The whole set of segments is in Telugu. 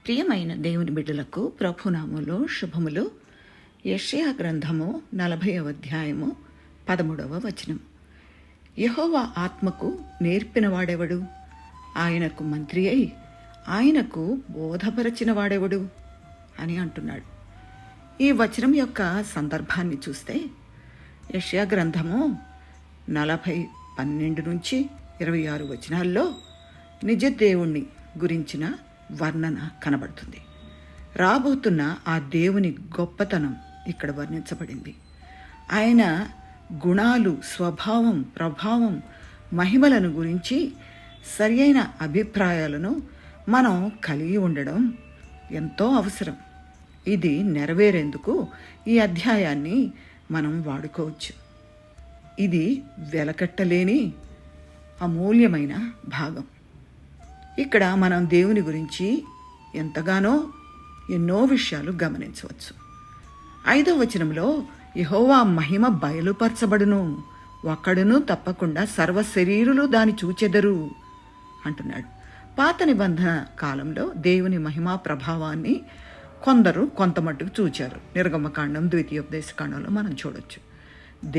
ప్రియమైన దేవుని బిడ్డలకు ప్రభునామములో శుభములు. యెషయా గ్రంథము 40వ అధ్యాయము 13వ వచనం. యెహోవా ఆత్మకు నేర్పిన వాడెవడు? ఆయనకు మంత్రి అయి ఆయనకు బోధపరచిన వాడెవడు అని అంటున్నాడు. ఈ వచనం యొక్క సందర్భాన్ని చూస్తే యెషయా గ్రంథము 40:12 నుంచి 26 వచనాల్లో నిజ దేవుణ్ణి గురించిన వర్ణన కనబడుతుంది. రాబోతున్న ఆ దేవుని గొప్పతనం ఇక్కడ వర్ణించబడింది. ఆయన గుణాలు, స్వభావం, ప్రభావం, మహిమలను గురించి సరియైన అభిప్రాయాలను మనం కలిగి ఉండడం ఎంతో అవసరం. ఇది నెరవేరేందుకు ఈ అధ్యాయాన్ని మనం వాడుకోవచ్చు. ఇది వెలకట్టలేని అమూల్యమైన భాగం. ఇక్కడ మనం దేవుని గురించి ఎంతగానో ఎన్నో విషయాలు గమనించవచ్చు. 5వ వచనంలో యెహోవా మహిమ బయలుపరచబడును, ఒక్కడును తప్పకుండా సర్వ శరీరులు దాని చూచెదరు అంటున్నాడు. పాత నిబంధన కాలంలో దేవుని మహిమా ప్రభావాన్ని కొందరు కొంతమట్టుకు చూచారు. నిర్గమకాండం, ద్వితీయోపదేశకాండంలో మనం చూడొచ్చు.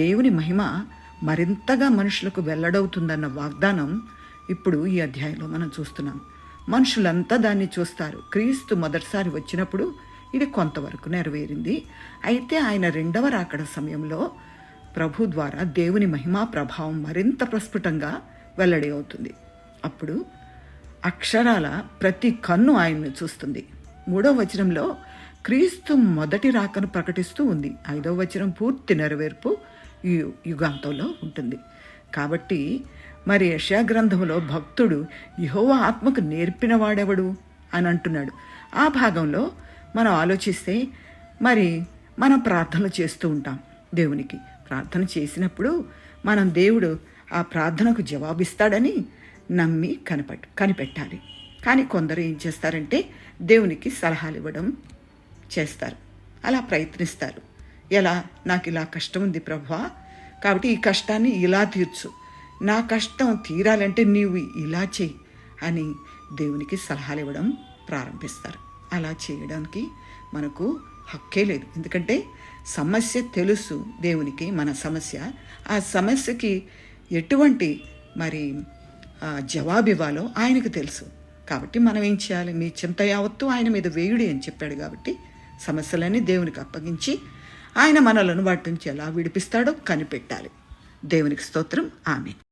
దేవుని మహిమ మరింతగా మనుషులకు వెల్లడవుతుందన్న వాగ్దానం ఇప్పుడు ఈ అధ్యాయంలో మనం చూస్తున్నాం. మనుషులంతా దాన్ని చూస్తారు. క్రీస్తు మొదటిసారి వచ్చినప్పుడు ఇది కొంతవరకు నెరవేరింది. అయితే ఆయన రెండవ రాకడ సమయంలో ప్రభు ద్వారా దేవుని మహిమా ప్రభావం మరింత ప్రస్ఫుటంగా వెల్లడి అవుతుంది. అప్పుడు అక్షరాల ప్రతి కన్ను ఆయన్ను చూస్తుంది. 3వ వచనంలో క్రీస్తు మొదటి రాకను ప్రకటిస్తూ ఉంది. 5వ వచనం పూర్తి నెరవేర్పు ఈ యుగాంతంలో ఉంటుంది. కాబట్టి మరి యెషయా గ్రంథంలో భక్తుడు యెహోవా ఆత్మకు నేర్పిన వాడెవడు అని అంటున్నాడు. ఆ భాగంలో మనం ఆలోచిస్తే మరి మనం ప్రార్థనలు చేస్తూ ఉంటాం. దేవునికి ప్రార్థన చేసినప్పుడు మనం దేవుడు ఆ ప్రార్థనకు జవాబిస్తాడని నమ్మి కనిపెట్టాలి. కానీ కొందరు ఏం చేస్తారంటే దేవునికి సలహాలు ఇవ్వడం చేస్తారు. అలా ప్రయత్నిస్తారు. ఎలా? నాకు ఇలా కష్టం ఉంది ప్రభువా, కాబట్టి ఈ కష్టాన్ని ఇలా తీర్చు, నా కష్టం తీరాలంటే నీవు ఇలా చెయ్యి అని దేవునికి సలహాలు ఇవ్వడం ప్రారంభిస్తారు. అలా చేయడానికి మనకు హక్కే లేదు. ఎందుకంటే సమస్య తెలుసు దేవునికి, మన సమస్య. ఆ సమస్యకి ఎటువంటి మరి జవాబు ఇవ్వాలో ఆయనకు తెలుసు. కాబట్టి మనం ఏం చేయాలి? మీ చింత యావత్తు ఆయన మీద వేయుడి అని చెప్పాడు. కాబట్టి సమస్యలన్నీ దేవునికి అప్పగించి ఆయన మనలను వాటి నుంచి ఎలా విడిపిస్తాడో కనిపెట్టాలి. దేవునికి స్తోత్రం. ఆమేన్.